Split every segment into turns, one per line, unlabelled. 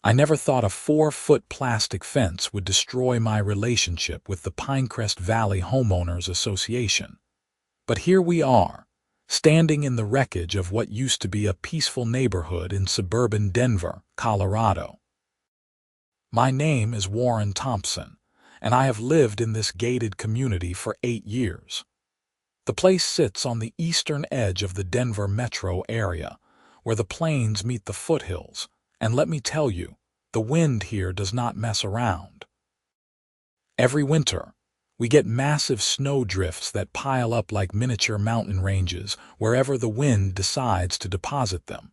I never thought a 4-foot plastic fence would destroy my relationship with the Pinecrest Valley Homeowners Association. But here we are, standing in the wreckage of what used to be a peaceful neighborhood in suburban Denver, Colorado. My name is Warren Thompson, and I have lived in this gated community for 8 years. The place sits on the eastern edge of the Denver metro area, where the plains meet the foothills, and let me tell you, the wind here does not mess around. Every winter, we get massive snow drifts that pile up like miniature mountain ranges wherever the wind decides to deposit them.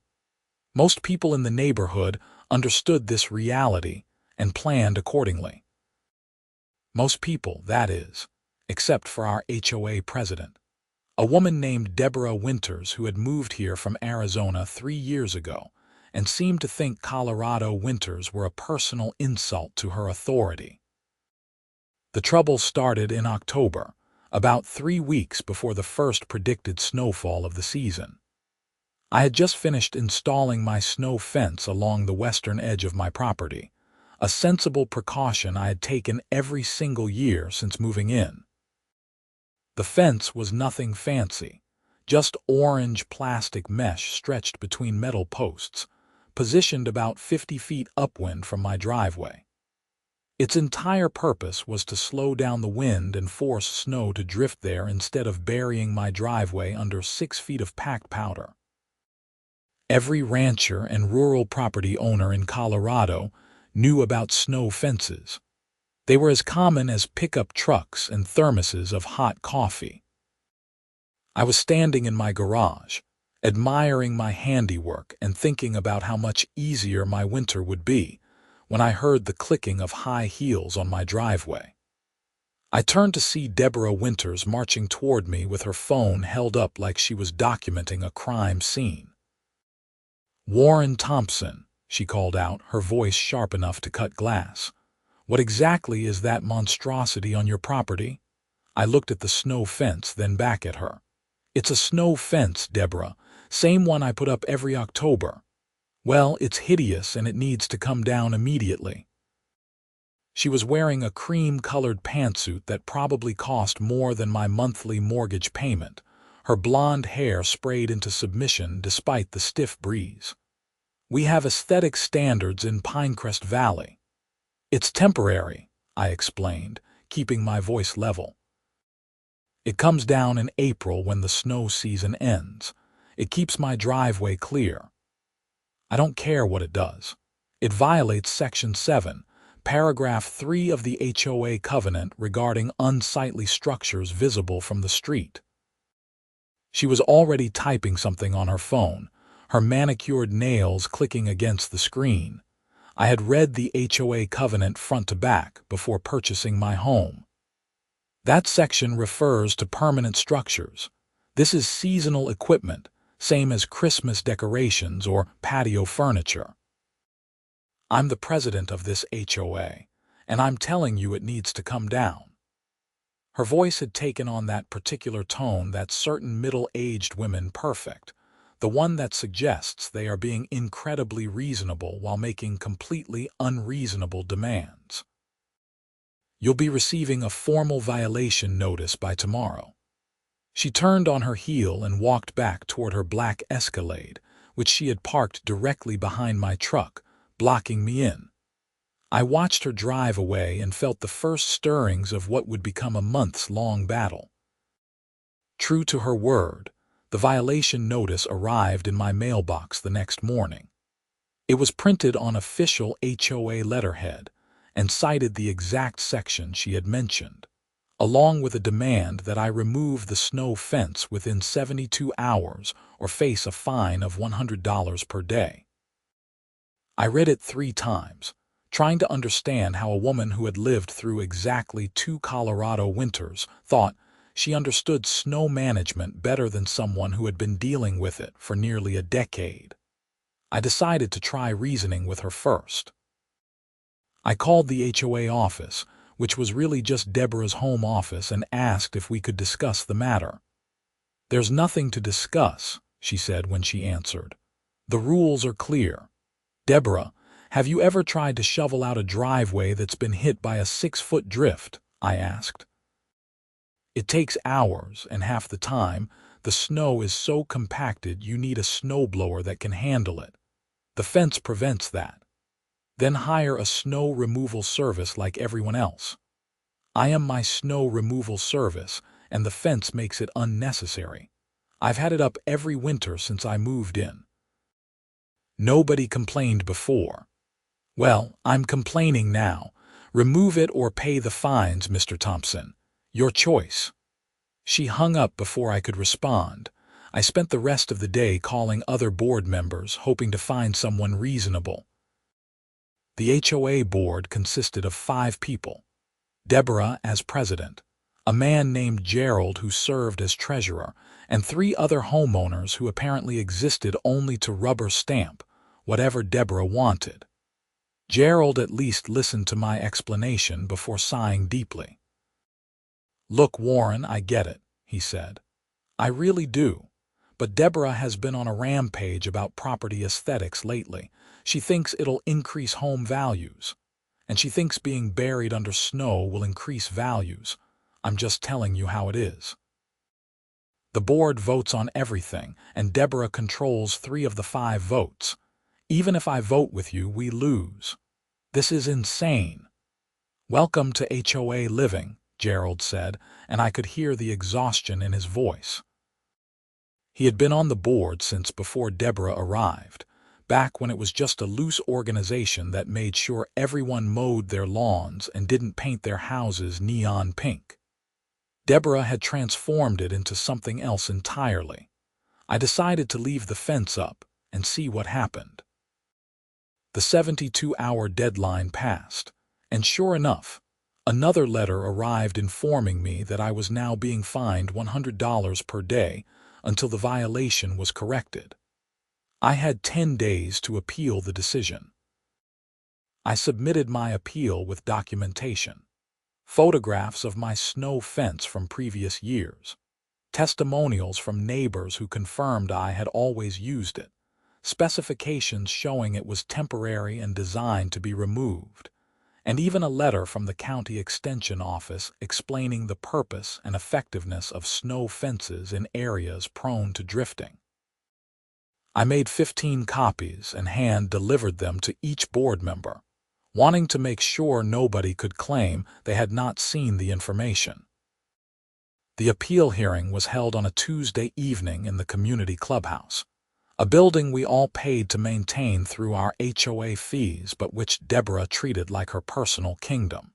Most people in the neighborhood understood this reality and planned accordingly. Most people, that is, except for our HOA president, a woman named Deborah Winters who had moved here from Arizona 3 years ago and seemed to think Colorado winters were a personal insult to her authority. The trouble started in October, about 3 weeks before the first predicted snowfall of the season. I had just finished installing my snow fence along the western edge of my property, a sensible precaution I had taken every single year since moving in. The fence was nothing fancy, just orange plastic mesh stretched between metal posts, positioned about 50 feet upwind from my driveway. Its entire purpose was to slow down the wind and force snow to drift there instead of burying my driveway under 6 feet of packed powder. Every rancher and rural property owner in Colorado knew about snow fences. They were as common as pickup trucks and thermoses of hot coffee. I was standing in my garage, admiring my handiwork and thinking about how much easier my winter would be, when I heard the clicking of high heels on my driveway. I turned to see Deborah Winters marching toward me with her phone held up like she was documenting a crime scene. "Warren Thompson," she called out, her voice sharp enough to cut glass. "What exactly is that monstrosity on your property?" I looked at the snow fence, then back at her. "It's a snow fence, Deborah, same one I put up every October. Well, it's hideous and it needs to come down immediately." She was wearing a cream-colored pantsuit that probably cost more than my monthly mortgage payment, her blonde hair sprayed into submission despite the stiff breeze. "We have aesthetic standards in Pinecrest Valley." "It's temporary," I explained, keeping my voice level. "It comes down in April when the snow season ends. It keeps my driveway clear. I don't care what it does. It violates Section 7, Paragraph 3 of the HOA covenant regarding unsightly structures visible from the street." She was already typing something on her phone, her manicured nails clicking against the screen. I had read the HOA covenant front to back before purchasing my home. That section refers to permanent structures. This is seasonal equipment, same as Christmas decorations or patio furniture. "I'm the president of this HOA, and I'm telling you it needs to come down." Her voice had taken on that particular tone that certain middle-aged women perfect, the one that suggests they are being incredibly reasonable while making completely unreasonable demands. "You'll be receiving a formal violation notice by tomorrow." She turned on her heel and walked back toward her black Escalade, which she had parked directly behind my truck, blocking me in. I watched her drive away and felt the first stirrings of what would become a months-long battle. True to her word, the violation notice arrived in my mailbox the next morning. It was printed on official HOA letterhead and cited the exact section she had mentioned, along with a demand that I remove the snow fence within 72 hours or face a fine of $100 per day. I read it 3 times, trying to understand how a woman who had lived through exactly 2 Colorado winters thought she understood snow management better than someone who had been dealing with it for nearly a decade. I decided to try reasoning with her first. I called the HOA office, which was really just Deborah's home office, and asked if we could discuss the matter. "There's nothing to discuss," she said when she answered. "The rules are clear. Deborah, Have you ever tried to shovel out a driveway that's been hit by a 6-foot drift? I asked. It takes hours, and half the time, the snow is so compacted you need a snowblower that can handle it. The fence prevents that. Then hire a snow removal service like everyone else. I am my snow removal service, and the fence makes it unnecessary. I've had it up every winter since I moved in. Nobody complained before. Well, I'm complaining now. Remove it or pay the fines, Mr. Thompson. Your choice. She hung up before I could respond. I spent the rest of the day calling other board members, hoping to find someone reasonable. The HOA board consisted of 5 people. Deborah as president, a man named Gerald who served as treasurer, and 3 other homeowners who apparently existed only to rubber stamp whatever Deborah wanted. Gerald at least listened to my explanation before sighing deeply. "Look, Warren, I get it," he said. "I really do. But Deborah has been on a rampage about property aesthetics lately. She thinks it'll increase home values. And she thinks being buried under snow will increase values. I'm just telling you how it is. The board votes on everything, and Deborah controls 3 of the 5 votes. Even if I vote with you, we lose. This is insane." "Welcome to HOA living," Gerald said, and I could hear the exhaustion in his voice. He had been on the board since before Deborah arrived, back when it was just a loose organization that made sure everyone mowed their lawns and didn't paint their houses neon pink. Deborah had transformed it into something else entirely. I decided to leave the fence up and see what happened. The 72-hour deadline passed, and sure enough, another letter arrived informing me that I was now being fined $100 per day until the violation was corrected. I had 10 days to appeal the decision. I submitted my appeal with documentation, photographs of my snow fence from previous years, testimonials from neighbors who confirmed I had always used it, specifications showing it was temporary and designed to be removed, and even a letter from the county extension office explaining the purpose and effectiveness of snow fences in areas prone to drifting. I made 15 copies and hand-delivered them to each board member, wanting to make sure nobody could claim they had not seen the information. The appeal hearing was held on a Tuesday evening in the community clubhouse, a building we all paid to maintain through our HOA fees but which Deborah treated like her personal kingdom.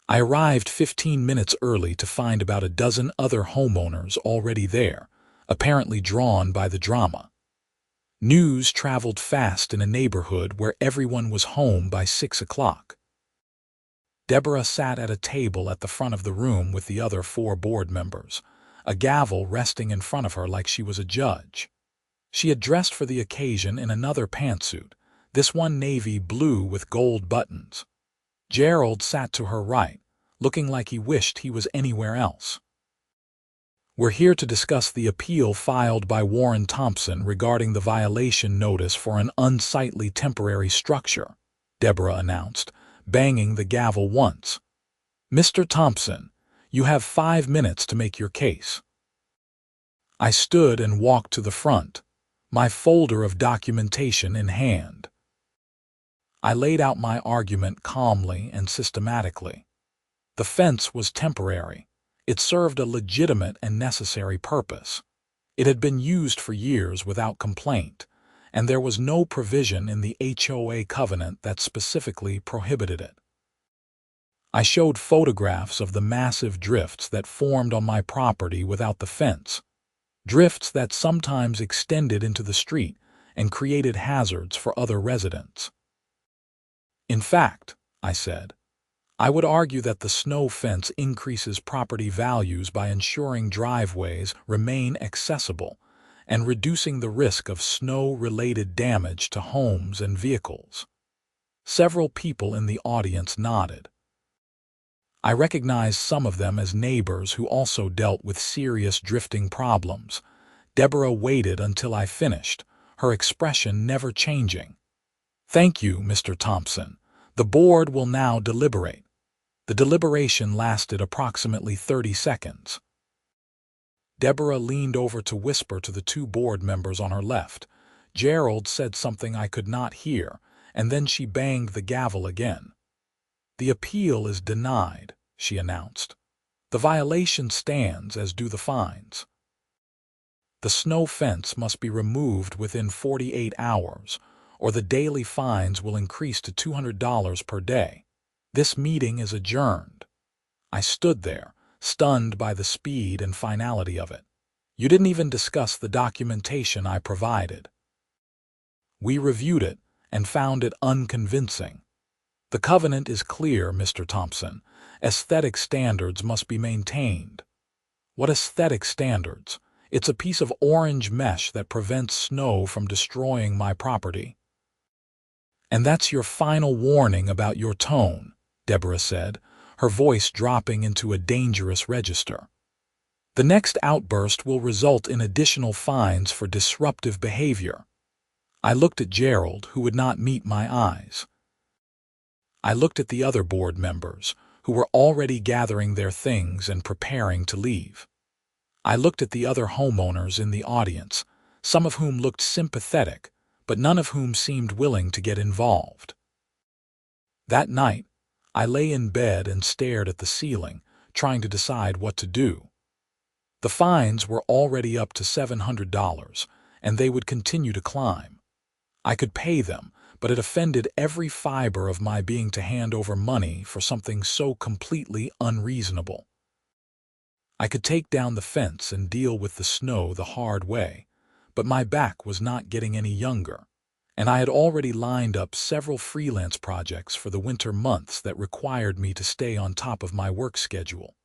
I arrived 15 minutes early to find about a dozen other homeowners already there, apparently drawn by the drama. News traveled fast in a neighborhood where everyone was home by 6 o'clock. Deborah sat at a table at the front of the room with the other 4 board members, a gavel resting in front of her like she was a judge. She had dressed for the occasion in another pantsuit, this one navy blue with gold buttons. Gerald sat to her right, looking like he wished he was anywhere else. "We're here to discuss the appeal filed by Warren Thompson regarding the violation notice for an unsightly temporary structure," Deborah announced, banging the gavel once. "Mr. Thompson, you have 5 minutes to make your case." I stood and walked to the front, my folder of documentation in hand. I laid out my argument calmly and systematically. The fence was temporary. It served a legitimate and necessary purpose. It had been used for years without complaint, and there was no provision in the HOA covenant that specifically prohibited it. I showed photographs of the massive drifts that formed on my property without the fence, drifts that sometimes extended into the street and created hazards for other residents. "In fact," I said, "I would argue that the snow fence increases property values by ensuring driveways remain accessible and reducing the risk of snow-related damage to homes and vehicles." Several people in the audience nodded. I recognized some of them as neighbors who also dealt with serious drifting problems. Deborah waited until I finished, her expression never changing. "Thank you, Mr. Thompson. The board will now deliberate." The deliberation lasted approximately 30 seconds. Deborah leaned over to whisper to the two board members on her left. Gerald said something I could not hear, and then she banged the gavel again. "The appeal is denied," she announced. "The violation stands, as do the fines. The snow fence must be removed within 48 hours, or the daily fines will increase to $200 per day. This meeting is adjourned." I stood there, stunned by the speed and finality of it. "You didn't even discuss the documentation I provided." "We reviewed it and found it unconvincing. The covenant is clear, Mr. Thompson. Aesthetic standards must be maintained." "What aesthetic standards? It's a piece of orange mesh that prevents snow from destroying my property." "And that's your final warning about your tone," Deborah said, her voice dropping into a dangerous register. "The next outburst will result in additional fines for disruptive behavior." I looked at Gerald, who would not meet my eyes. I looked at the other board members, who were already gathering their things and preparing to leave. I looked at the other homeowners in the audience, some of whom looked sympathetic, but none of whom seemed willing to get involved. That night, I lay in bed and stared at the ceiling, trying to decide what to do. The fines were already up to $700, and they would continue to climb. I could pay them, but it offended every fiber of my being to hand over money for something so completely unreasonable. I could take down the fence and deal with the snow the hard way, but my back was not getting any younger, and I had already lined up several freelance projects for the winter months that required me to stay on top of my work schedule,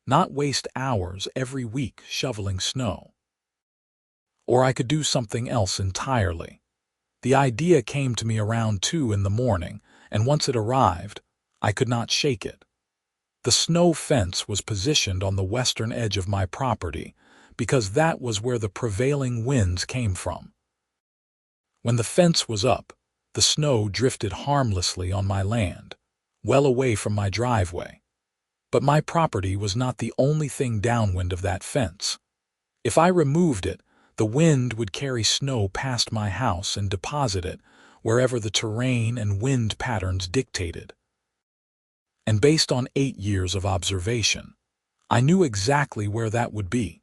not waste hours every week shoveling snow. Or I could do something else entirely. The idea came to me around 2 in the morning, and once it arrived, I could not shake it. The snow fence was positioned on the western edge of my property because that was where the prevailing winds came from. When the fence was up, the snow drifted harmlessly on my land, well away from my driveway. But my property was not the only thing downwind of that fence. If I removed it, the wind would carry snow past my house and deposit it wherever the terrain and wind patterns dictated. And based on 8 years of observation, I knew exactly where that would be.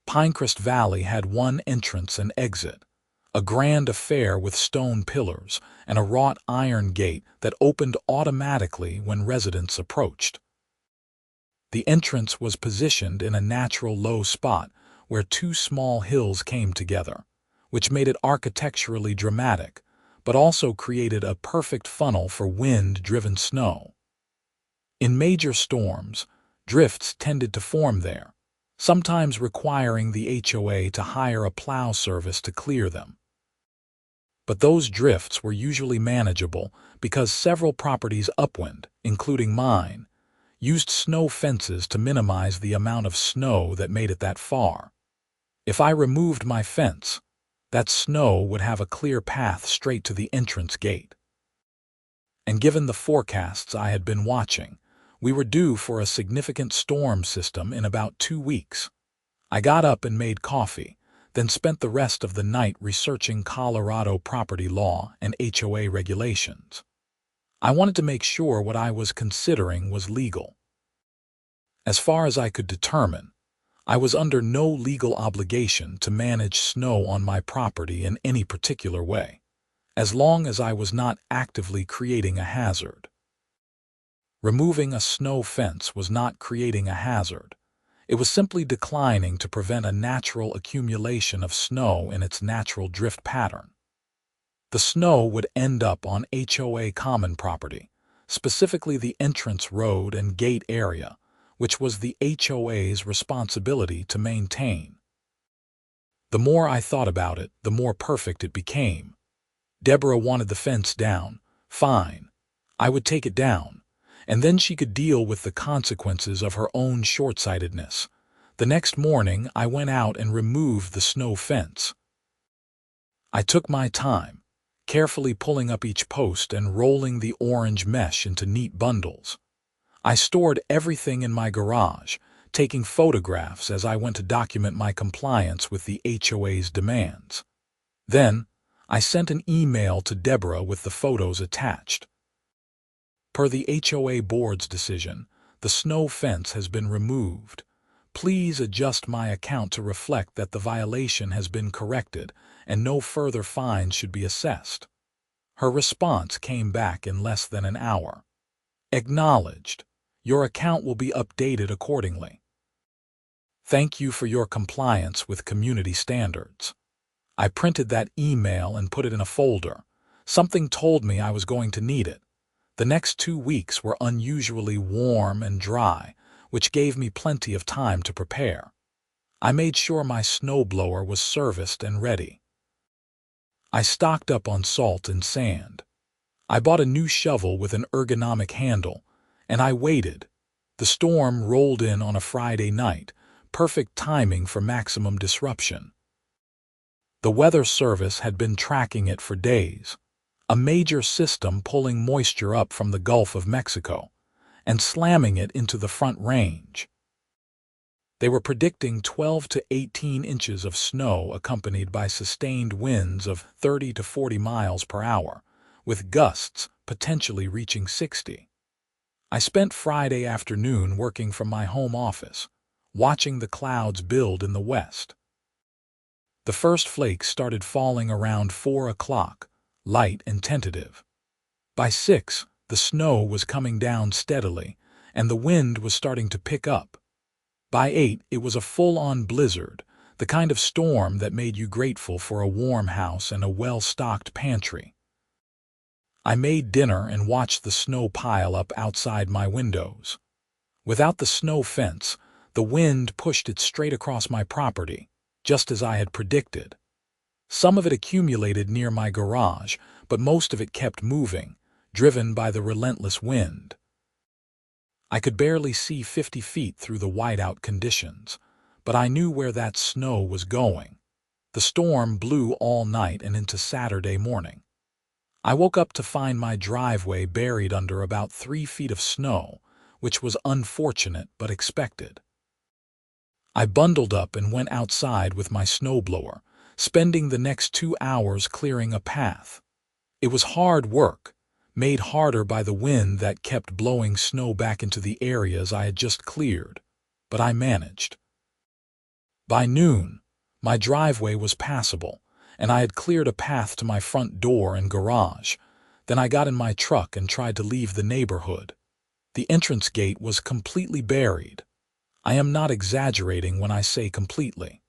Pinecrest Valley had one entrance and exit, a grand affair with stone pillars and a wrought iron gate that opened automatically when residents approached. The entrance was positioned in a natural low spot where 2 small hills came together, which made it architecturally dramatic, but also created a perfect funnel for wind-driven snow. In major storms, drifts tended to form there, sometimes requiring the HOA to hire a plow service to clear them. But those drifts were usually manageable because several properties upwind, including mine, used snow fences to minimize the amount of snow that made it that far. If I removed my fence, that snow would have a clear path straight to the entrance gate. And given the forecasts I had been watching, we were due for a significant storm system in about 2 weeks. I got up and made coffee, then spent the rest of the night researching Colorado property law and HOA regulations. I wanted to make sure what I was considering was legal. As far as I could determine, I was under no legal obligation to manage snow on my property in any particular way, as long as I was not actively creating a hazard. Removing a snow fence was not creating a hazard. It was simply declining to prevent a natural accumulation of snow in its natural drift pattern. The snow would end up on HOA common property, specifically the entrance road and gate area, which was the HOA's responsibility to maintain. The more I thought about it, the more perfect it became. Deborah wanted the fence down. Fine. I would take it down, and then she could deal with the consequences of her own short-sightedness. The next morning, I went out and removed the snow fence. I took my time, carefully pulling up each post and rolling the orange mesh into neat bundles. I stored everything in my garage, taking photographs as I went to document my compliance with the HOA's demands. Then, I sent an email to Deborah with the photos attached. Per the HOA board's decision, the snow fence has been removed. Please adjust my account to reflect that the violation has been corrected and no further fines should be assessed. Her response came back in less than an hour. Acknowledged. Your account will be updated accordingly. Thank you for your compliance with community standards. I printed that email and put it in a folder. Something told me I was going to need it. The next 2 weeks were unusually warm and dry, which gave me plenty of time to prepare. I made sure my snowblower was serviced and ready. I stocked up on salt and sand. I bought a new shovel with an ergonomic handle, and I waited. The storm rolled in on a Friday night, perfect timing for maximum disruption. The Weather Service had been tracking it for days, a major system pulling moisture up from the Gulf of Mexico and slamming it into the Front Range. They were predicting 12 to 18 inches of snow accompanied by sustained winds of 30 to 40 miles per hour, with gusts potentially reaching 60. I spent Friday afternoon working from my home office, watching the clouds build in the west. The first flakes started falling around 4 o'clock, light and tentative. By 6, the snow was coming down steadily, and the wind was starting to pick up. By 8, it was a full-on blizzard, the kind of storm that made you grateful for a warm house and a well-stocked pantry. I made dinner and watched the snow pile up outside my windows. Without the snow fence, the wind pushed it straight across my property, just as I had predicted. Some of it accumulated near my garage, but most of it kept moving, driven by the relentless wind. I could barely see 50 feet through the whiteout conditions, but I knew where that snow was going. The storm blew all night and into Saturday morning. I woke up to find my driveway buried under about 3 feet of snow, which was unfortunate but expected. I bundled up and went outside with my snowblower, spending the next 2 hours clearing a path. It was hard work, made harder by the wind that kept blowing snow back into the areas I had just cleared, but I managed. By noon, my driveway was passable, and I had cleared a path to my front door and garage. Then I got in my truck and tried to leave the neighborhood. The entrance gate was completely buried. I am not exaggerating when I say completely.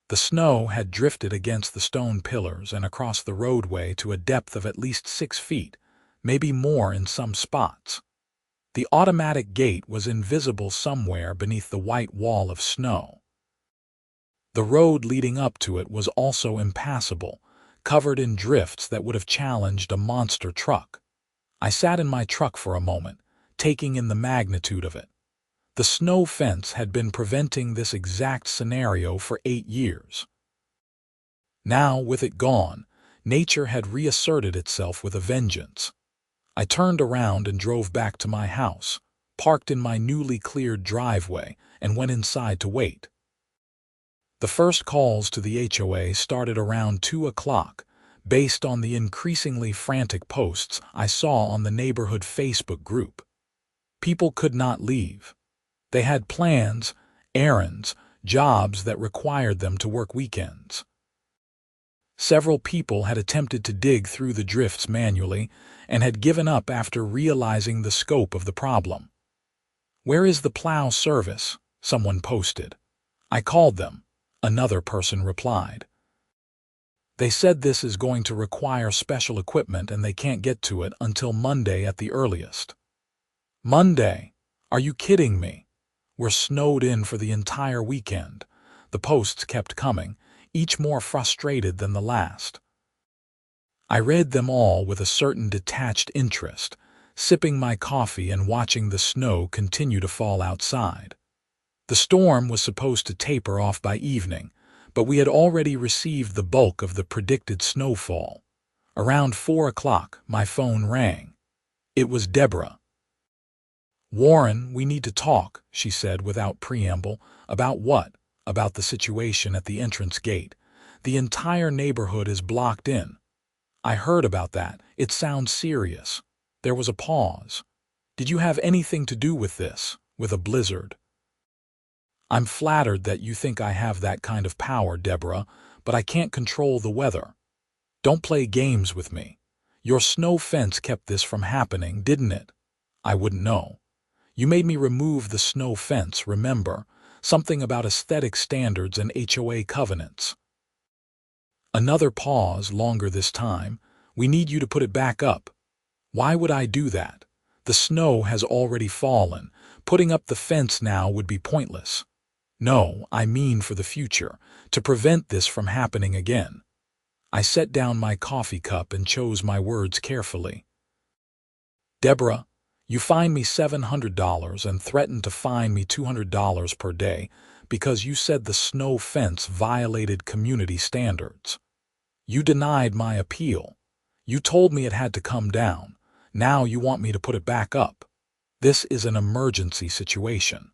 The snow had drifted against the stone pillars and across the roadway to a depth of at least 6 feet, maybe more in some spots. The automatic gate was invisible somewhere beneath the white wall of snow. The road leading up to it was also impassable, covered in drifts that would have challenged a monster truck. I sat in my truck for a moment, taking in the magnitude of it. The snow fence had been preventing this exact scenario for 8 years. Now, with it gone, nature had reasserted itself with a vengeance. I turned around and drove back to my house, parked in my newly cleared driveway, and went inside to wait. The first calls to the HOA started around 2 o'clock, based on the increasingly frantic posts I saw on the neighborhood Facebook group. People could not leave. They had plans, errands, jobs that required them to work weekends. Several people had attempted to dig through the drifts manually and had given up after realizing the scope of the problem. "Where is the plow service?" someone posted. "I called them," another person replied. "They said this is going to require special equipment and they can't get to it until Monday at the earliest." Monday? Are you kidding me? We're snowed in for the entire weekend. The posts kept coming, each more frustrated than the last. I read them all with a certain detached interest, sipping my coffee and watching the snow continue to fall outside. The storm was supposed to taper off by evening, but we had already received the bulk of the predicted snowfall. Around 4 o'clock, my phone rang. It was Deborah. "Warren, we need to talk," she said without preamble. "About what?" "About the situation at the entrance gate. The entire neighborhood is blocked in." "I heard about that. It sounds serious." There was a pause. "Did you have anything to do with this, with a blizzard?" "I'm flattered that you think I have that kind of power, Deborah, but I can't control the weather. Don't play games with me. Your snow fence kept this from happening, didn't it?" "I wouldn't know. You made me remove the snow fence, remember? Something about aesthetic standards and HOA covenants." Another pause, longer this time. "We need you to put it back up." "Why would I do that? The snow has already fallen. Putting up the fence now would be pointless." "No, I mean for the future, to prevent this from happening again." I set down my coffee cup and chose my words carefully. "Deborah, you fined me $700 and threatened to fine me $200 per day because you said the snow fence violated community standards. You denied my appeal. You told me it had to come down. Now you want me to put it back up. This is an emergency situation.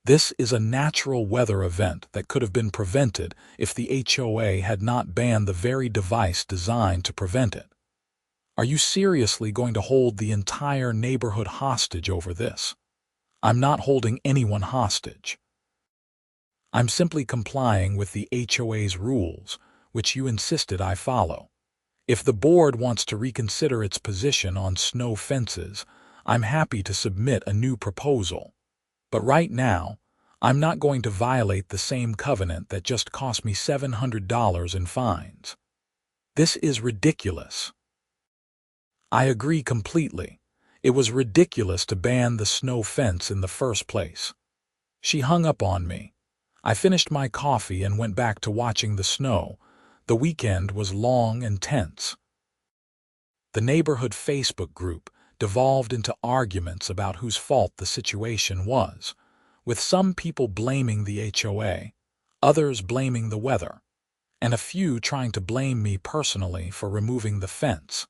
This is a natural weather event that could have been prevented if the HOA had not banned the very device designed to prevent it. Are you seriously going to hold the entire neighborhood hostage over this?" "I'm not holding anyone hostage. I'm simply complying with the HOA's rules, which you insisted I follow. If the board wants to reconsider its position on snow fences, I'm happy to submit a new proposal. But right now, I'm not going to violate the same covenant that just cost me $700 in fines. This is ridiculous." "I agree completely. It was ridiculous to ban the snow fence in the first place." She hung up on me. I finished my coffee and went back to watching the snow. The weekend was long and tense. The neighborhood Facebook group devolved into arguments about whose fault the situation was, with some people blaming the HOA, others blaming the weather, and a few trying to blame me personally for removing the fence.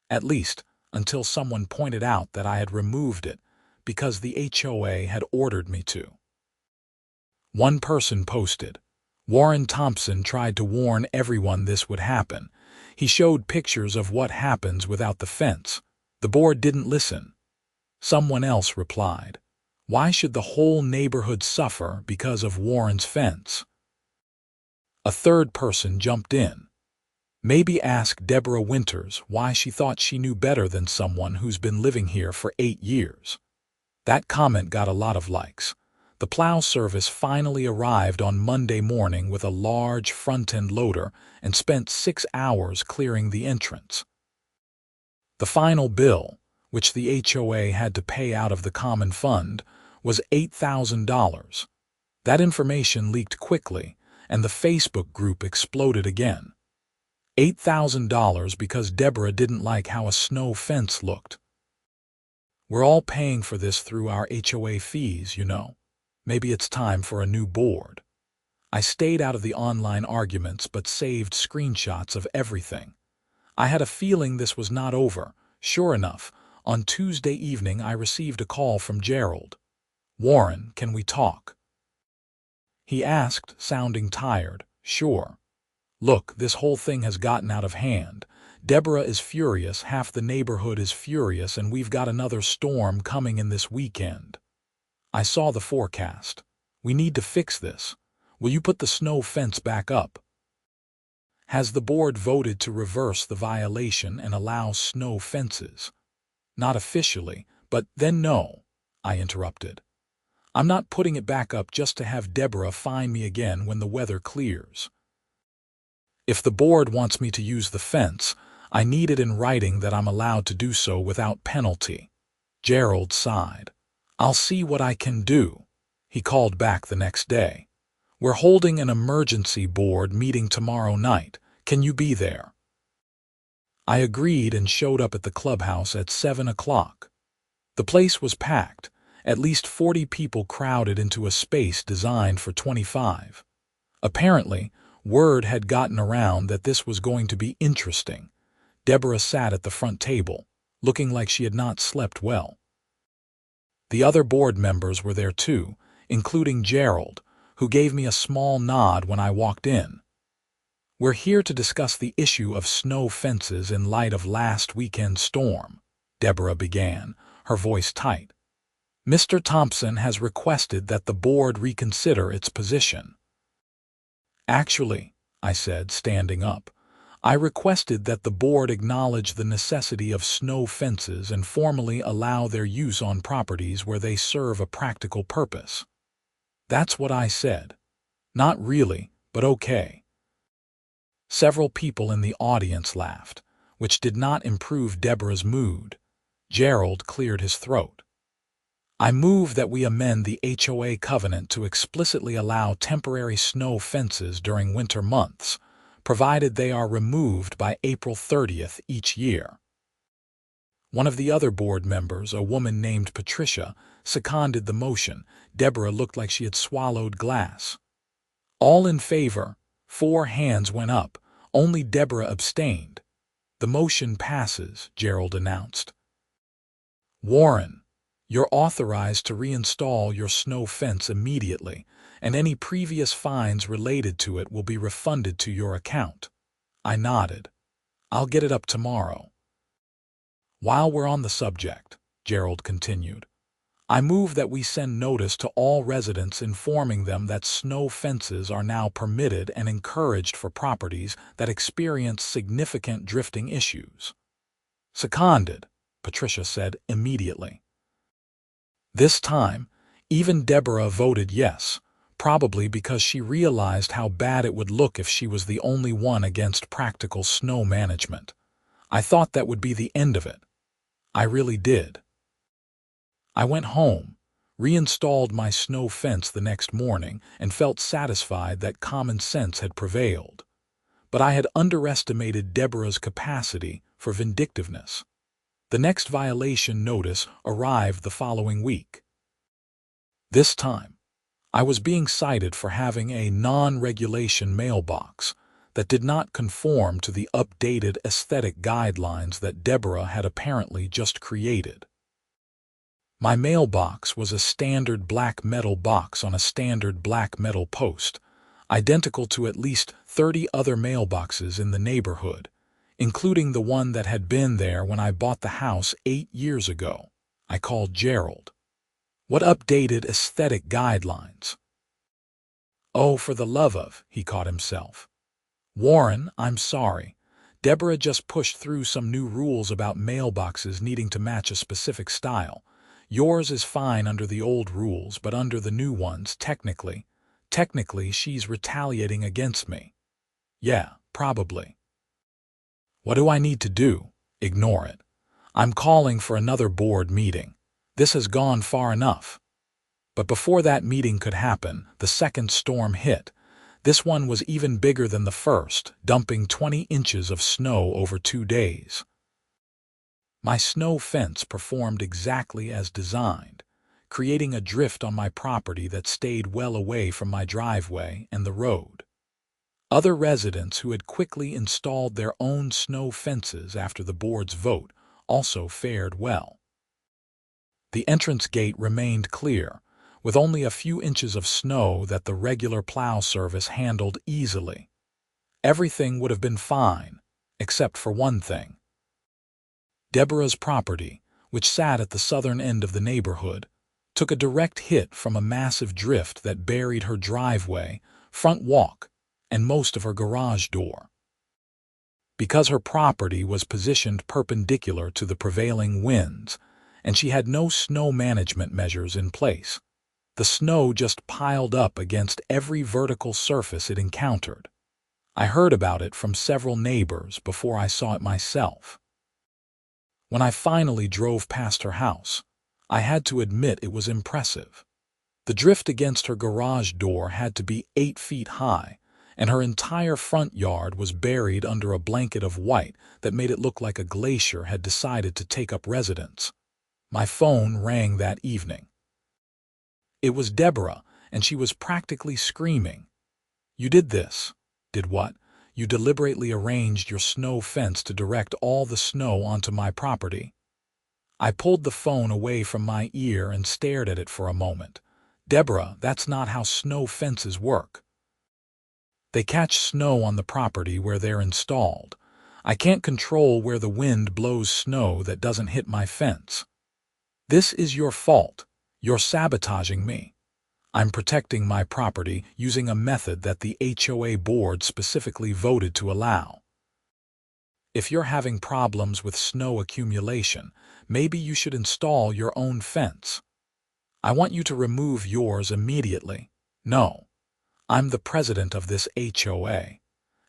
At least, until someone pointed out that I had removed it because the HOA had ordered me to. One person posted, "Warren Thompson tried to warn everyone this would happen. He showed pictures of what happens without the fence. The board didn't listen." Someone else replied, "Why should the whole neighborhood suffer because of Warren's fence?" A third person jumped in. "Maybe ask Deborah Winters why she thought she knew better than someone who's been living here for 8 years. That comment got a lot of likes. The plow service finally arrived on Monday morning with a large front-end loader and spent 6 hours clearing the entrance. The final bill, which the HOA had to pay out of the common fund, was $8,000. That information leaked quickly, and the Facebook group exploded again. $8,000 because Deborah didn't like how a snow fence looked. We're all paying for this through our HOA fees, you know. Maybe it's time for a new board. I stayed out of the online arguments but saved screenshots of everything. I had a feeling this was not over. Sure enough, on Tuesday evening I received a call from Gerald. "Warren, can we talk?" He asked, sounding tired. "Sure. Look, this whole thing has gotten out of hand. Deborah is furious, half the neighborhood is furious, and we've got another storm coming in this weekend. I saw the forecast. We need to fix this. Will you put the snow fence back up?" "Has the board voted to reverse the violation and allow snow fences?" "Not officially, but then no," I interrupted. "I'm not putting it back up just to have Deborah fine me again when the weather clears. If the board wants me to use the fence, I need it in writing that I'm allowed to do so without penalty." Gerald sighed. "I'll see what I can do." He called back the next day. "We're holding an emergency board meeting tomorrow night. Can you be there?" I agreed and showed up at the clubhouse at 7 o'clock. The place was packed. At least 40 people crowded into a space designed for 25. Apparently, word had gotten around that this was going to be interesting. Deborah sat at the front table, looking like she had not slept well. The other board members were there too, including Gerald, who gave me a small nod when I walked in. "We're here to discuss the issue of snow fences in light of last weekend's storm," Deborah began, her voice tight. "Mr. Thompson has requested that the board reconsider its position." "Actually," I said, standing up, "I requested that the board acknowledge the necessity of snow fences and formally allow their use on properties where they serve a practical purpose." "That's what I said." "Not really, but okay." Several people in the audience laughed, which did not improve Deborah's mood. Gerald cleared his throat. "I move that we amend the HOA covenant to explicitly allow temporary snow fences during winter months, provided they are removed by April 30th each year." One of the other board members, a woman named Patricia, seconded the motion. Deborah looked like she had swallowed glass. "All in favor?" 4 hands went up. Only Deborah abstained. "The motion passes," Gerald announced. "Warren, you're authorized to reinstall your snow fence immediately, and any previous fines related to it will be refunded to your account." I nodded. "I'll get it up tomorrow." "While we're on the subject," Gerald continued, "I move that we send notice to all residents informing them that snow fences are now permitted and encouraged for properties that experience significant drifting issues." "Seconded," Patricia said immediately. This time, even Deborah voted yes, probably because she realized how bad it would look if she was the only one against practical snow management. I thought that would be the end of it. I really did. I went home, reinstalled my snow fence the next morning, and felt satisfied that common sense had prevailed. But I had underestimated Deborah's capacity for vindictiveness. The next violation notice arrived the following week. This time, I was being cited for having a non-regulation mailbox that did not conform to the updated aesthetic guidelines that Deborah had apparently just created. My mailbox was a standard black metal box on a standard black metal post, identical to at least 30 other mailboxes in the neighborhood, including the one that had been there when I bought the house 8 years ago. I called Gerald. "What updated aesthetic guidelines?" "Oh, for the love of," he caught himself. "Warren, I'm sorry. Deborah just pushed through some new rules about mailboxes needing to match a specific style. Yours is fine under the old rules, but under the new ones, technically she's retaliating against me." "Yeah, probably." "What do I need to do?" "Ignore it. I'm calling for another board meeting. This has gone far enough." But before that meeting could happen, the second storm hit. This one was even bigger than the first, dumping 20 inches of snow over 2 days. My snow fence performed exactly as designed, creating a drift on my property that stayed well away from my driveway and the road. Other residents who had quickly installed their own snow fences after the board's vote also fared well. The entrance gate remained clear, with only a few inches of snow that the regular plow service handled easily. Everything would have been fine, except for one thing. Deborah's property, which sat at the southern end of the neighborhood, took a direct hit from a massive drift that buried her driveway, front walk, and most of her garage door. Because her property was positioned perpendicular to the prevailing winds, and she had no snow management measures in place, the snow just piled up against every vertical surface it encountered. I heard about it from several neighbors before I saw it myself. When I finally drove past her house, I had to admit it was impressive. The drift against her garage door had to be 8 feet high, and her entire front yard was buried under a blanket of white that made it look like a glacier had decided to take up residence. My phone rang that evening. It was Deborah, and she was practically screaming. "You did this." "Did what?" You deliberately arranged your snow fence to direct all the snow onto my property. I pulled the phone away from my ear and stared at it for a moment. Deborah, that's not how snow fences work. They catch snow on the property where they're installed. I can't control where the wind blows snow that doesn't hit my fence. This is your fault. You're sabotaging me. I'm protecting my property using a method that the HOA board specifically voted to allow. If you're having problems with snow accumulation, maybe you should install your own fence. I want you to remove yours immediately. No, I'm the president of this HOA,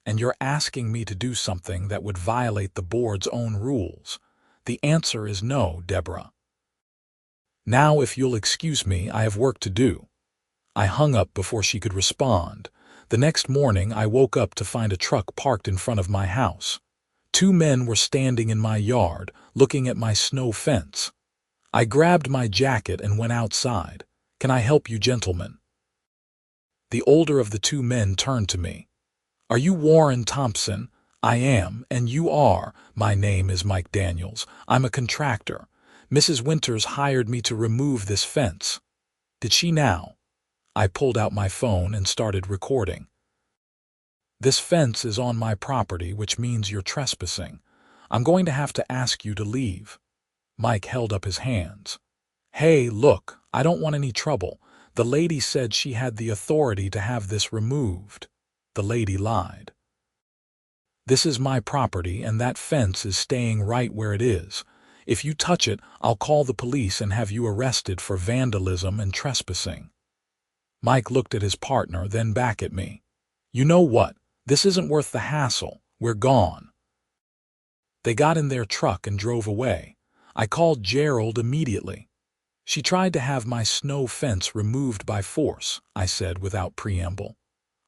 and you're asking me to do something that would violate the board's own rules. The answer is no, Deborah. Now, if you'll excuse me, I have work to do. I hung up before she could respond. The next morning, I woke up to find a truck parked in front of my house. 2 men were standing in my yard, looking at my snow fence. I grabbed my jacket and went outside. "Can I help you, gentlemen?" The older of the 2 men turned to me. "Are you Warren Thompson?" "I am, and you are." "My name is Mike Daniels. I'm a contractor. Mrs. Winters hired me to remove this fence." "Did she now?" I pulled out my phone and started recording. "This fence is on my property, which means you're trespassing. I'm going to have to ask you to leave." Mike held up his hands. "Hey, look, I don't want any trouble. The lady said she had the authority to have this removed." The lady lied. "This is my property, and that fence is staying right where it is. If you touch it, I'll call the police and have you arrested for vandalism and trespassing." Mike looked at his partner, then back at me. "You know what? This isn't worth the hassle. We're gone." They got in their truck and drove away. I called Gerald immediately. "She tried to have my snow fence removed by force," I said without preamble.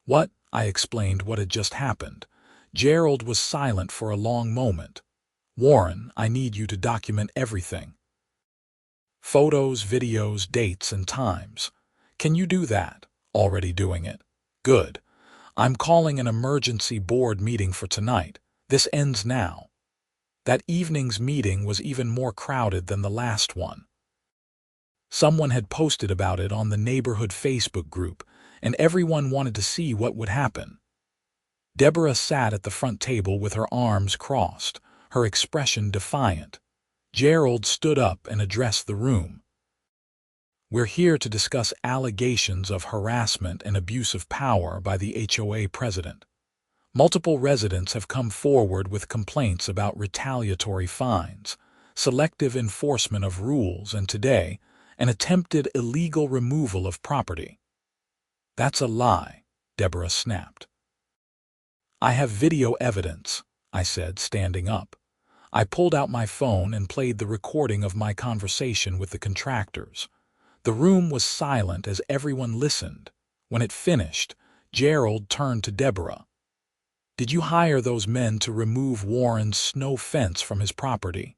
"What?" I explained what had just happened. Gerald was silent for a long moment. "Warren, I need you to document everything. Photos, videos, dates, and times. Can you do that?" "Already doing it." "Good. I'm calling an emergency board meeting for tonight. This ends now." That evening's meeting was even more crowded than the last one. Someone had posted about it on the neighborhood Facebook group, and everyone wanted to see what would happen. Deborah sat at the front table with her arms crossed, her expression defiant. Gerald stood up and addressed the room. "We're here to discuss allegations of harassment and abuse of power by the HOA president. Multiple residents have come forward with complaints about retaliatory fines, selective enforcement of rules, and today, an attempted illegal removal of property." "That's a lie," Deborah snapped. "I have video evidence," I said, standing up. I pulled out my phone and played the recording of my conversation with the contractors. The room was silent as everyone listened. When it finished, Gerald turned to Deborah. "Did you hire those men to remove Warren's snow fence from his property?"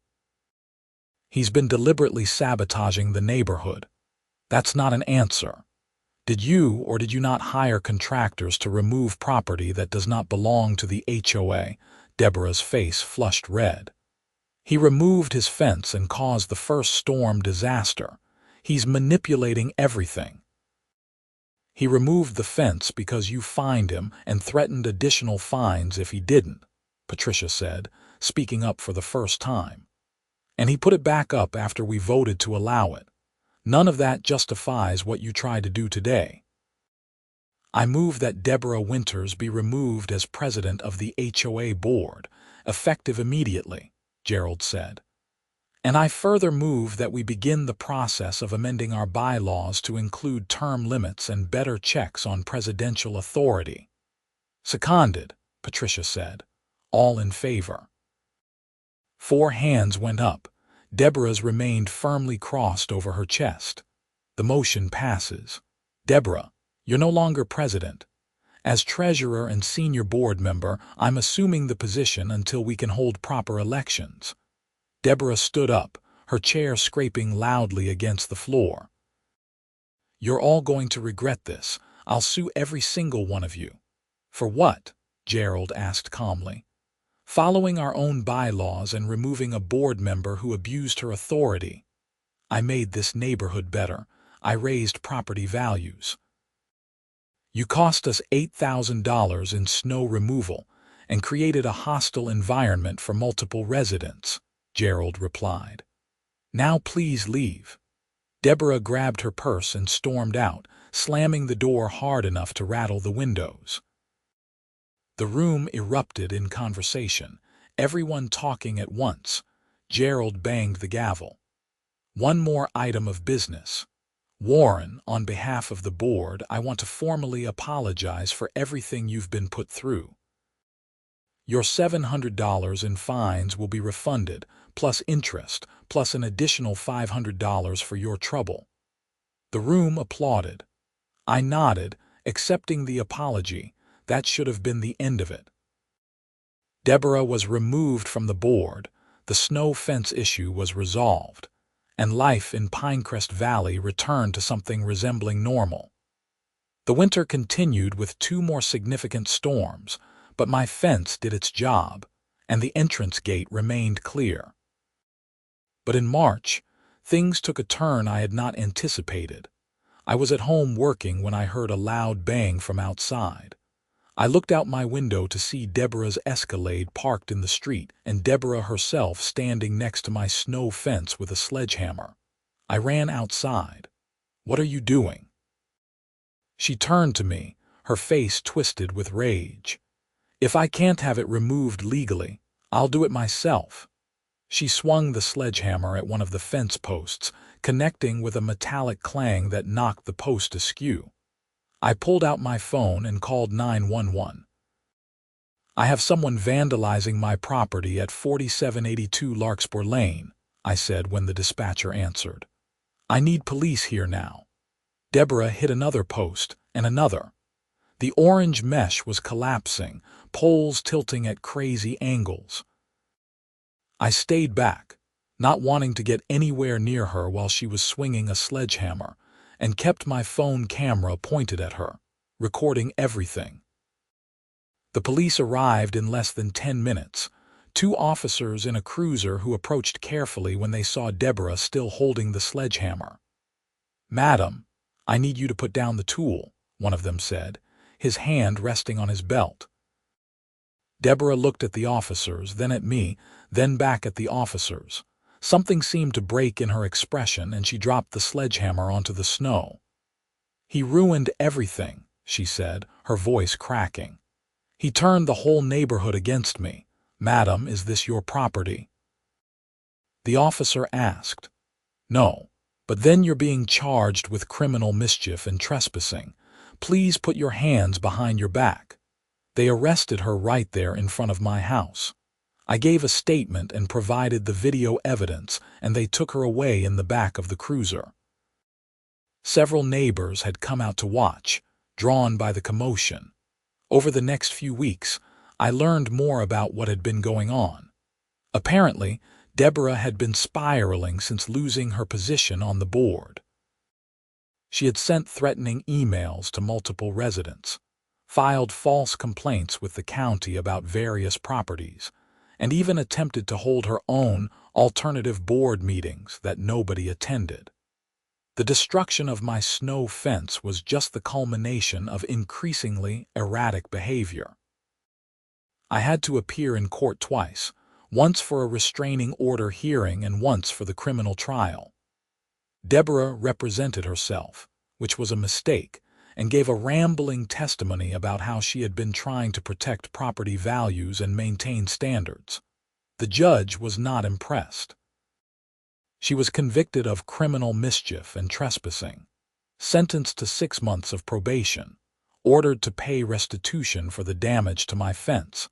"He's been deliberately sabotaging the neighborhood." "That's not an answer. Did you or did you not hire contractors to remove property that does not belong to the HOA?" Deborah's face flushed red. "He removed his fence and caused the first storm disaster. He's manipulating everything." "He removed the fence because you fined him and threatened additional fines if he didn't," Patricia said, speaking up for the first time. "And he put it back up after we voted to allow it. None of that justifies what you tried to do today." "I move that Deborah Winters be removed as president of the HOA board, effective immediately," Gerald said. "And I further move that we begin the process of amending our bylaws to include term limits and better checks on presidential authority." "Seconded," Patricia said. "All in favor." 4 hands went up. Deborah's remained firmly crossed over her chest. "The motion passes." "Deborah, you're no longer president. As treasurer and senior board member, I'm assuming the position until we can hold proper elections." Deborah stood up, her chair scraping loudly against the floor. "You're all going to regret this. I'll sue every single one of you." "For what?" Gerald asked calmly. Following our own bylaws and removing a board member who abused her authority. I made this neighborhood better. I raised property values. You cost us $8,000 in snow removal and created a hostile environment for multiple residents, Gerald replied. Now please leave. Deborah grabbed her purse and stormed out, slamming the door hard enough to rattle the windows. The room erupted in conversation, everyone talking at once. Gerald banged the gavel. One more item of business. Warren, on behalf of the board, I want to formally apologize for everything you've been put through. Your $700 in fines will be refunded, plus interest, plus an additional $500 for your trouble. The room applauded. I nodded, accepting the apology. That should have been the end of it. Deborah was removed from the board, the snow fence issue was resolved, and life in Pinecrest Valley returned to something resembling normal. The winter continued with 2 more significant storms, but my fence did its job, and the entrance gate remained clear. But in March, things took a turn I had not anticipated. I was at home working when I heard a loud bang from outside. I looked out my window to see Deborah's Escalade parked in the street and Deborah herself standing next to my snow fence with a sledgehammer. I ran outside. "What are you doing?" She turned to me, her face twisted with rage. "If I can't have it removed legally, I'll do it myself." She swung the sledgehammer at one of the fence posts, connecting with a metallic clang that knocked the post askew. I pulled out my phone and called 911. "I have someone vandalizing my property at 4782 Larkspur Lane," I said when the dispatcher answered. "I need police here now." Deborah hit another post and another. The orange mesh was collapsing, poles tilting at crazy angles. I stayed back, not wanting to get anywhere near her while she was swinging a sledgehammer, and kept my phone camera pointed at her, recording everything. The police arrived in less than 10 minutes, 2 officers in a cruiser who approached carefully when they saw Deborah still holding the sledgehammer. "Madam, I need you to put down the tool," one of them said, his hand resting on his belt. Deborah looked at the officers, then at me, then back at the officers. Something seemed to break in her expression, and she dropped the sledgehammer onto the snow. "He ruined everything," she said, her voice cracking. "He turned the whole neighborhood against me. Madam, is this your property?" The officer asked. "No, but then you're being charged with criminal mischief and trespassing. Please put your hands behind your back." They arrested her right there in front of my house. I gave a statement and provided the video evidence, and they took her away in the back of the cruiser. Several neighbors had come out to watch, drawn by the commotion. Over the next few weeks, I learned more about what had been going on. Apparently, Deborah had been spiraling since losing her position on the board. She had sent threatening emails to multiple residents, filed false complaints with the county about various properties, and even attempted to hold her own alternative board meetings that nobody attended. The destruction of my snow fence was just the culmination of increasingly erratic behavior. I had to appear in court twice, once for a restraining order hearing and once for the criminal trial. Deborah represented herself, which was a mistake, and gave a rambling testimony about how she had been trying to protect property values and maintain standards. The judge was not impressed. She was convicted of criminal mischief and trespassing, sentenced to 6 months of probation, ordered to pay restitution for the damage to my fence,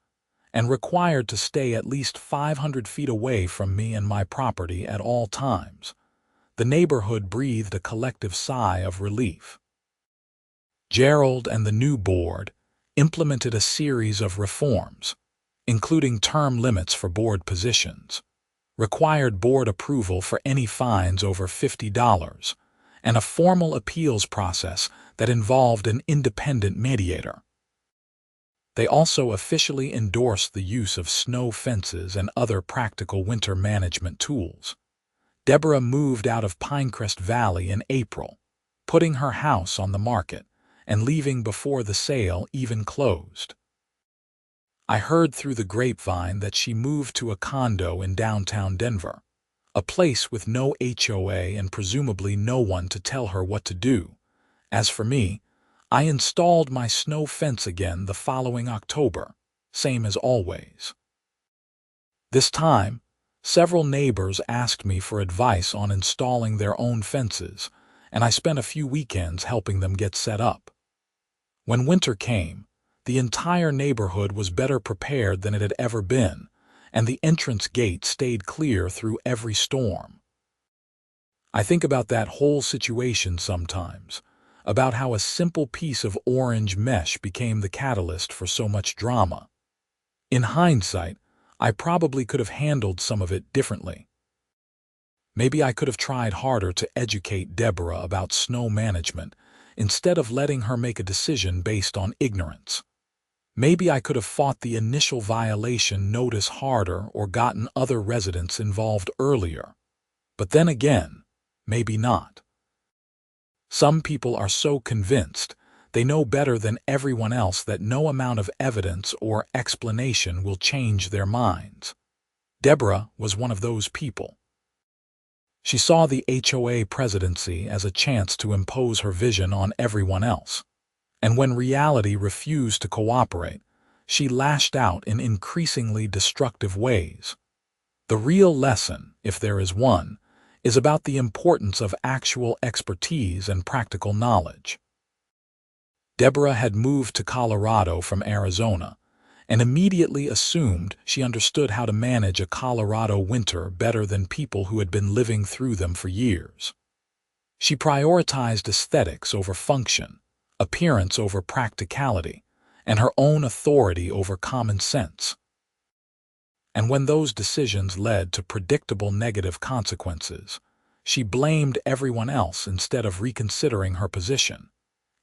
and required to stay at least 500 feet away from me and my property at all times. The neighborhood breathed a collective sigh of relief. Gerald and the new board implemented a series of reforms, including term limits for board positions, required board approval for any fines over $50, and a formal appeals process that involved an independent mediator. They also officially endorsed the use of snow fences and other practical winter management tools. Deborah moved out of Pinecrest Valley in April, putting her house on the market and leaving before the sale even closed. I heard through the grapevine that she moved to a condo in downtown Denver, a place with no HOA and presumably no one to tell her what to do. As for me, I installed my snow fence again the following October, same as always. This time, several neighbors asked me for advice on installing their own fences, and I spent a few weekends helping them get set up. When winter came, the entire neighborhood was better prepared than it had ever been, and the entrance gate stayed clear through every storm. I think about that whole situation sometimes, about how a simple piece of orange mesh became the catalyst for so much drama. In hindsight, I probably could have handled some of it differently. Maybe I could have tried harder to educate Deborah about snow management instead of letting her make a decision based on ignorance. Maybe I could have fought the initial violation notice harder or gotten other residents involved earlier. But then again, maybe not. Some people are so convinced they know better than everyone else that no amount of evidence or explanation will change their minds. Deborah was one of those people. She saw the HOA presidency as a chance to impose her vision on everyone else. And when reality refused to cooperate, she lashed out in increasingly destructive ways. The real lesson, if there is one, is about the importance of actual expertise and practical knowledge. Deborah had moved to Colorado from Arizona and immediately assumed she understood how to manage a Colorado winter better than people who had been living through them for years. She prioritized aesthetics over function, appearance over practicality, and her own authority over common sense. And when those decisions led to predictable negative consequences, she blamed everyone else instead of reconsidering her position.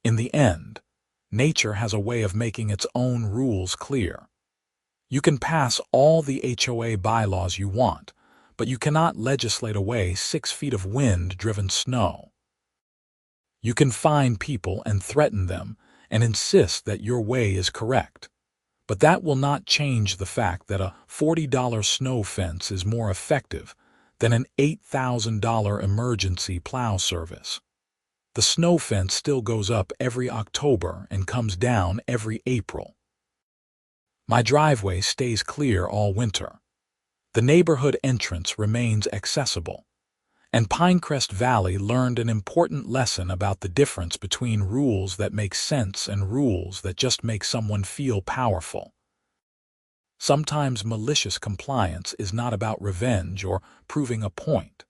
In the end, nature has a way of making its own rules clear. You can pass all the HOA bylaws you want, but you cannot legislate away 6 feet of wind-driven snow. You can fine people and threaten them and insist that your way is correct. But that will not change the fact that a $40 snow fence is more effective than an $8,000 emergency plow service. The snow fence still goes up every October and comes down every April. My driveway stays clear all winter. The neighborhood entrance remains accessible. And Pinecrest Valley learned an important lesson about the difference between rules that make sense and rules that just make someone feel powerful. Sometimes malicious compliance is not about revenge or proving a point.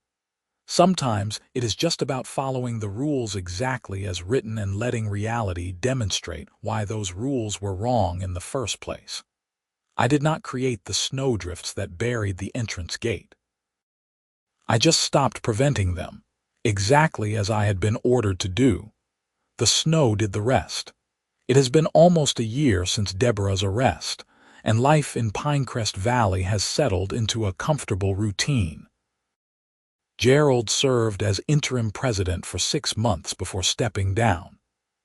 Sometimes it is just about following the rules exactly as written and letting reality demonstrate why those rules were wrong in the first place. I did not create the snowdrifts that buried the entrance gate. I just stopped preventing them, exactly as I had been ordered to do. The snow did the rest. It has been almost a year since Deborah's arrest, and life in Pinecrest Valley has settled into a comfortable routine. Gerald served as interim president for 6 months before stepping down,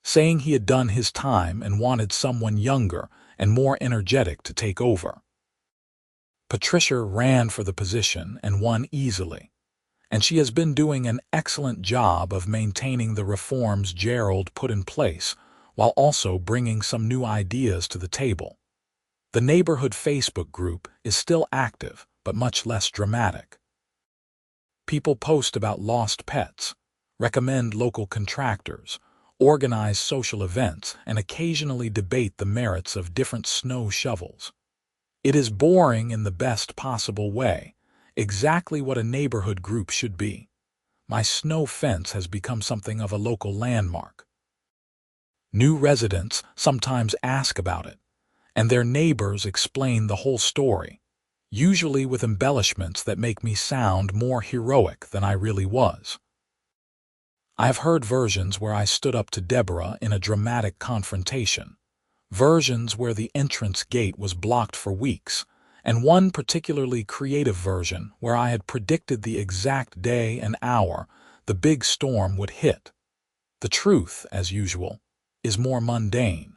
saying he had done his time and wanted someone younger and more energetic to take over. Patricia ran for the position and won easily, and she has been doing an excellent job of maintaining the reforms Gerald put in place while also bringing some new ideas to the table. The neighborhood Facebook group is still active, but much less dramatic. People post about lost pets, recommend local contractors, organize social events, and occasionally debate the merits of different snow shovels. It is boring in the best possible way, exactly what a neighborhood group should be. My snow fence has become something of a local landmark. New residents sometimes ask about it, and their neighbors explain the whole story, usually with embellishments that make me sound more heroic than I really was. I have heard versions where I stood up to Deborah in a dramatic confrontation, versions where the entrance gate was blocked for weeks, and one particularly creative version where I had predicted the exact day and hour the big storm would hit. The truth, as usual, is more mundane.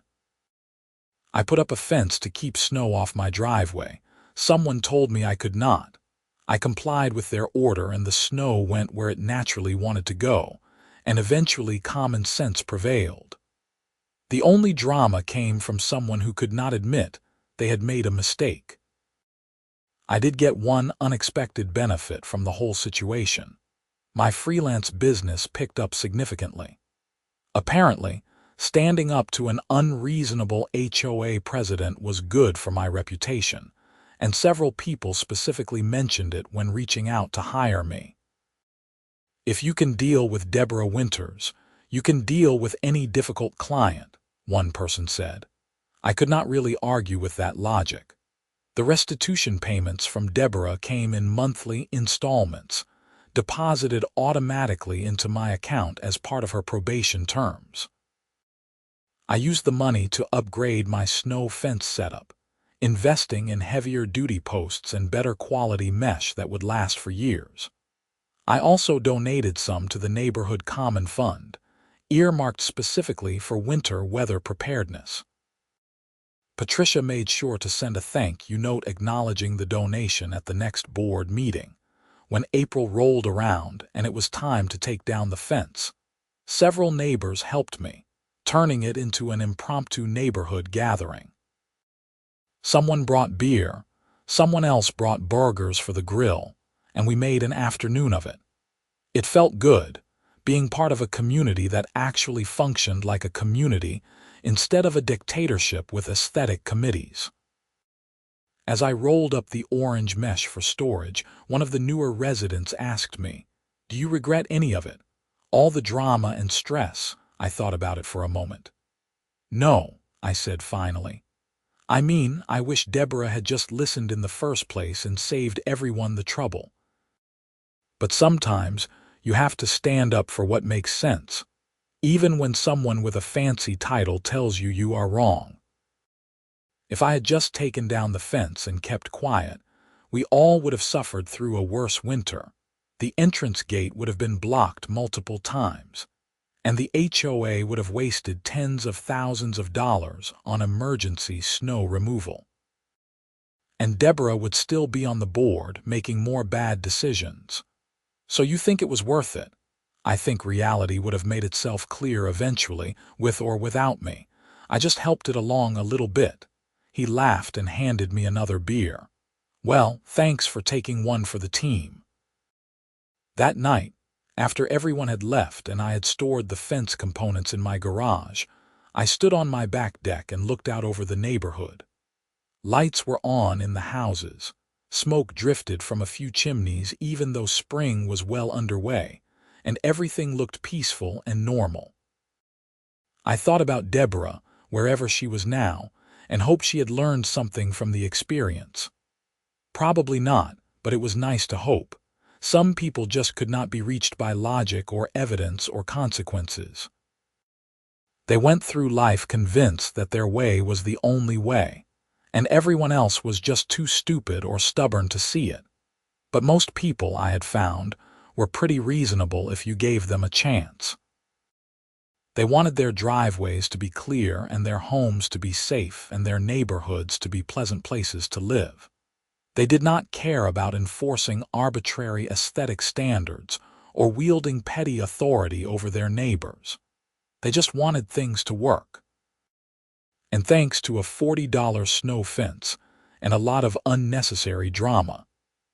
I put up a fence to keep snow off my driveway. Someone told me I could not. I complied with their order, and the snow went where it naturally wanted to go, and eventually common sense prevailed. The only drama came from someone who could not admit they had made a mistake. I did get one unexpected benefit from the whole situation. My freelance business picked up significantly. Apparently, standing up to an unreasonable HOA president was good for my reputation, and several people specifically mentioned it when reaching out to hire me. If you can deal with Deborah Winters, you can deal with any difficult client, one person said. I could not really argue with that logic. The restitution payments from Deborah came in monthly installments, deposited automatically into my account as part of her probation terms. I used the money to upgrade my snow fence setup, investing in heavier duty posts and better quality mesh that would last for years. I also donated some to the neighborhood common fund, earmarked specifically for winter weather preparedness. Patricia made sure to send a thank you note acknowledging the donation at the next board meeting. When April rolled around and it was time to take down the fence, several neighbors helped me, turning it into an impromptu neighborhood gathering. Someone brought beer, someone else brought burgers for the grill, and we made an afternoon of it. It felt good, being part of a community that actually functioned like a community instead of a dictatorship with aesthetic committees. As I rolled up the orange mesh for storage, one of the newer residents asked me, "Do you regret any of it? All the drama and stress?" I thought about it for a moment. "No," I said finally. "I mean, I wish Deborah had just listened in the first place and saved everyone the trouble. But sometimes you have to stand up for what makes sense, even when someone with a fancy title tells you you are wrong." If I had just taken down the fence and kept quiet, we all would have suffered through a worse winter. The entrance gate would have been blocked multiple times, and the HOA would have wasted tens of thousands of dollars on emergency snow removal. And Deborah would still be on the board making more bad decisions. So you think it was worth it? I think reality would have made itself clear eventually, with or without me. I just helped it along a little bit. He laughed and handed me another beer. "Well, thanks for taking one for the team." That night, after everyone had left and I had stored the fence components in my garage, I stood on my back deck and looked out over the neighborhood. Lights were on in the houses. Smoke drifted from a few chimneys even though spring was well underway, and everything looked peaceful and normal. I thought about Deborah, wherever she was now, and hoped she had learned something from the experience. Probably not, but it was nice to hope. Some people just could not be reached by logic or evidence or consequences. They went through life convinced that their way was the only way, and everyone else was just too stupid or stubborn to see it. But most people, I had found, were pretty reasonable if you gave them a chance. They wanted their driveways to be clear and their homes to be safe and their neighborhoods to be pleasant places to live. They did not care about enforcing arbitrary aesthetic standards or wielding petty authority over their neighbors. They just wanted things to work. And thanks to a $40 snow fence and a lot of unnecessary drama,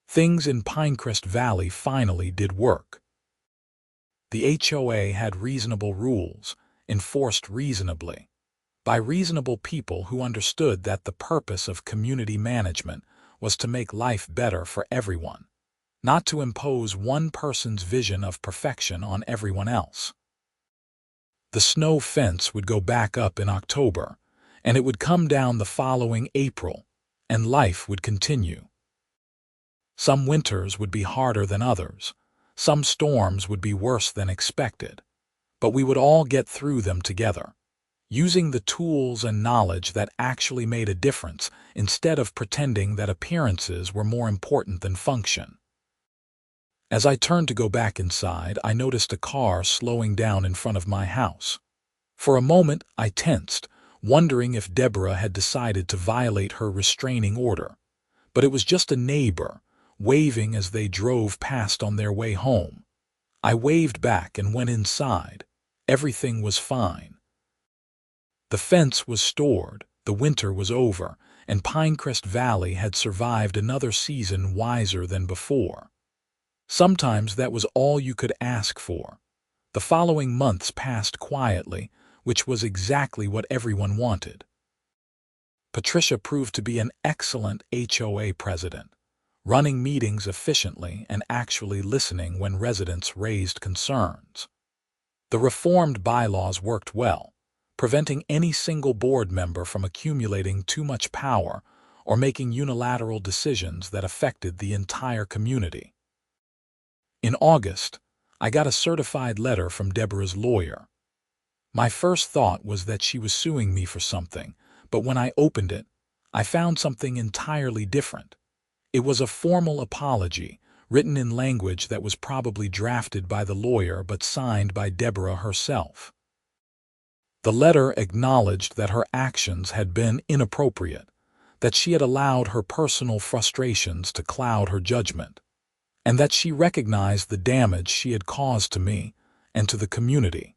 things in Pinecrest Valley finally did work. The HOA had reasonable rules, enforced reasonably, by reasonable people who understood that the purpose of community management was to make life better for everyone, not to impose one person's vision of perfection on everyone else. The snow fence would go back up in October, and it would come down the following April, and life would continue. Some winters would be harder than others. Some storms would be worse than expected, but we would all get through them together. using the tools and knowledge that actually made a difference instead of pretending that appearances were more important than function. As I turned to go back inside, I noticed a car slowing down in front of my house. For a moment, I tensed, wondering if Deborah had decided to violate her restraining order. But it was just a neighbor, waving as they drove past on their way home. I waved back and went inside. Everything was fine. The fence was stored, the winter was over, and Pinecrest Valley had survived another season wiser than before. Sometimes that was all you could ask for. The following months passed quietly, which was exactly what everyone wanted. Patricia proved to be an excellent HOA president, running meetings efficiently and actually listening when residents raised concerns. The reformed bylaws worked well, preventing any single board member from accumulating too much power or making unilateral decisions that affected the entire community. In August, I got a certified letter from Deborah's lawyer. My first thought was that she was suing me for something, but when I opened it, I found something entirely different. It was a formal apology, written in language that was probably drafted by the lawyer but signed by Deborah herself. The letter acknowledged that her actions had been inappropriate, that she had allowed her personal frustrations to cloud her judgment, and that she recognized the damage she had caused to me and to the community.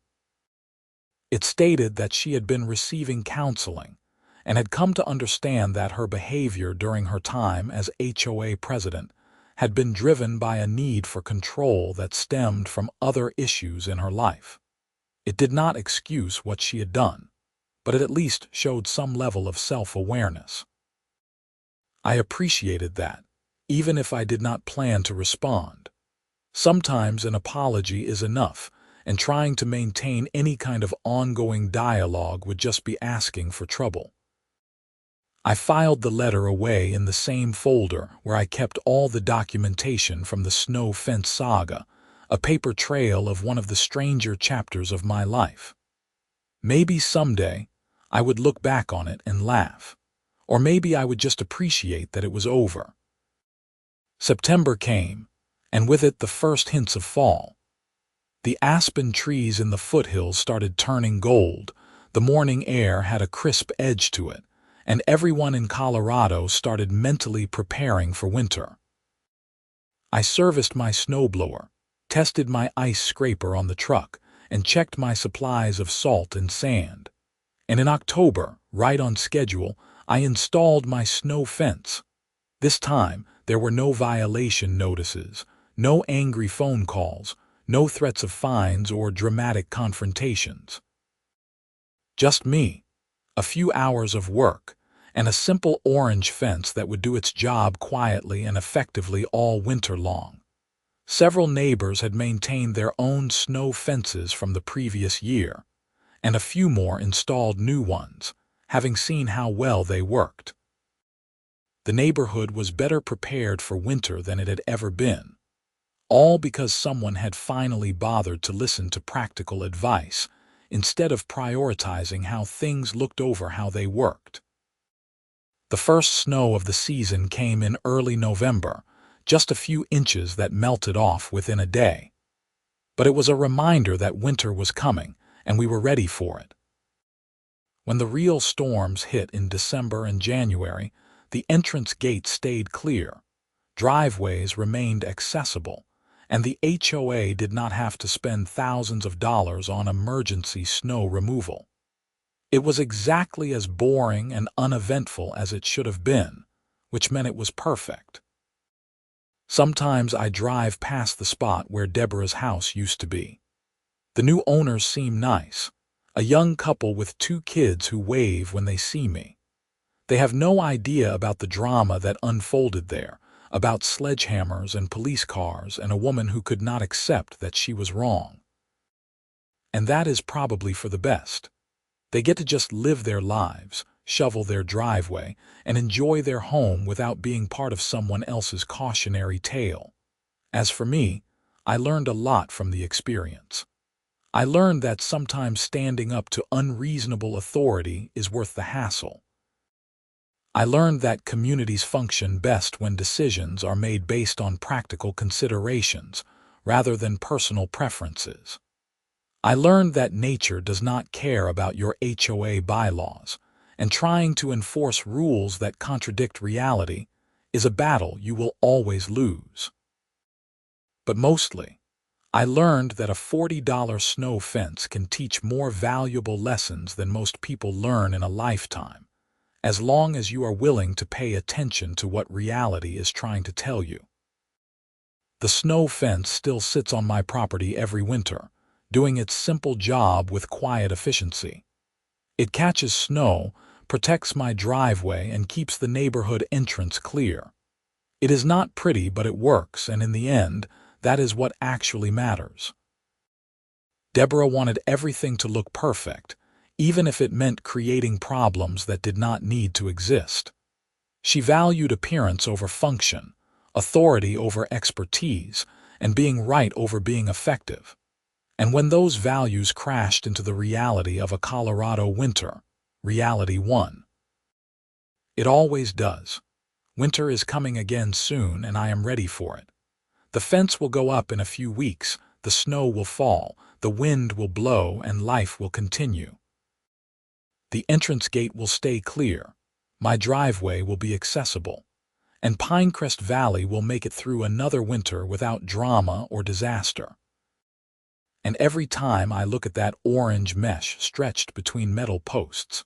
It stated that she had been receiving counseling and had come to understand that her behavior during her time as HOA president had been driven by a need for control that stemmed from other issues in her life. It did not excuse what she had done, but it at least showed some level of self-awareness. I appreciated that, even if I did not plan to respond. Sometimes an apology is enough, and trying to maintain any kind of ongoing dialogue would just be asking for trouble. I filed the letter away in the same folder where I kept all the documentation from the snow fence saga, a paper trail of one of the stranger chapters of my life. Maybe someday I would look back on it and laugh, or maybe I would just appreciate that it was over. September came, and with it the first hints of fall. The aspen trees in the foothills started turning gold, the morning air had a crisp edge to it, and everyone in Colorado started mentally preparing for winter. I serviced my snowblower, tested my ice scraper on the truck, and checked my supplies of salt and sand. And in October, right on schedule, I installed my snow fence. This time, there were no violation notices, no angry phone calls, no threats of fines or dramatic confrontations. Just me, a few hours of work, and a simple orange fence that would do its job quietly and effectively all winter long. Several neighbors had maintained their own snow fences from the previous year, and a few more installed new ones, having seen how well they worked. The neighborhood was better prepared for winter than it had ever been, all because someone had finally bothered to listen to practical advice instead of prioritizing how things looked over how they worked. The first snow of the season came in early November, just a few inches that melted off within a day. But it was a reminder that winter was coming, and we were ready for it. When the real storms hit in December and January, the entrance gates stayed clear, driveways remained accessible, and the HOA did not have to spend thousands of dollars on emergency snow removal. It was exactly as boring and uneventful as it should have been, which meant it was perfect. Sometimes I drive past the spot where Deborah's house used to be. The new owners seem nice, a young couple with 2 kids who wave when they see me. They have no idea about the drama that unfolded there, about sledgehammers and police cars and a woman who could not accept that she was wrong. And that is probably for the best. They get to just live their lives, shovel their driveway, and enjoy their home without being part of someone else's cautionary tale. As for me, I learned a lot from the experience. I learned that sometimes standing up to unreasonable authority is worth the hassle. I learned that communities function best when decisions are made based on practical considerations rather than personal preferences. I learned that nature does not care about your HOA bylaws, and trying to enforce rules that contradict reality is a battle you will always lose. But mostly, I learned that a $40 snow fence can teach more valuable lessons than most people learn in a lifetime, as long as you are willing to pay attention to what reality is trying to tell you. The snow fence still sits on my property every winter, doing its simple job with quiet efficiency. It catches snow, protects my driveway, and keeps the neighborhood entrance clear. It is not pretty, but it works, and in the end, that is what actually matters. Deborah wanted everything to look perfect, even if it meant creating problems that did not need to exist. She valued appearance over function, authority over expertise, and being right over being effective. And when those values crashed into the reality of a Colorado winter, reality won. It always does. Winter is coming again soon, and I am ready for it. The fence will go up in a few weeks, the snow will fall, the wind will blow, and life will continue. The entrance gate will stay clear, my driveway will be accessible, and Pinecrest Valley will make it through another winter without drama or disaster. And every time I look at that orange mesh stretched between metal posts,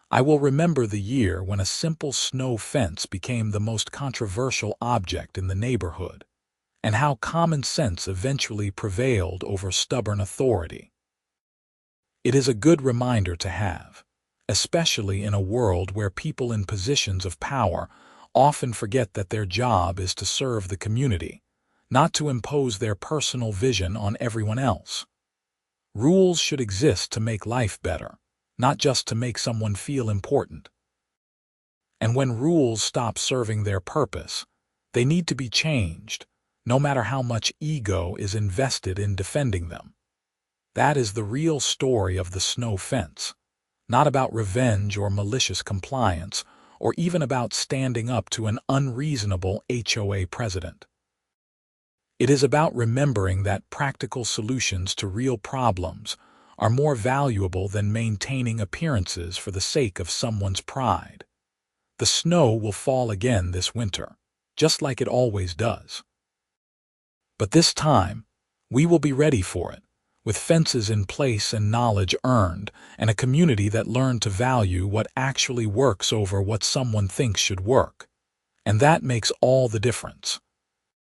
I will remember the year when a simple snow fence became the most controversial object in the neighborhood, and how common sense eventually prevailed over stubborn authority. It is a good reminder to have, especially in a world where people in positions of power often forget that their job is to serve the community, not to impose their personal vision on everyone else. Rules should exist to make life better, not just to make someone feel important. And when rules stop serving their purpose, they need to be changed, no matter how much ego is invested in defending them. That is the real story of the snow fence, not about revenge or malicious compliance, or even about standing up to an unreasonable HOA president. It is about remembering that practical solutions to real problems are more valuable than maintaining appearances for the sake of someone's pride. The snow will fall again this winter, just like it always does. But this time, we will be ready for it, with fences in place and knowledge earned, and a community that learned to value what actually works over what someone thinks should work. And that makes all the difference.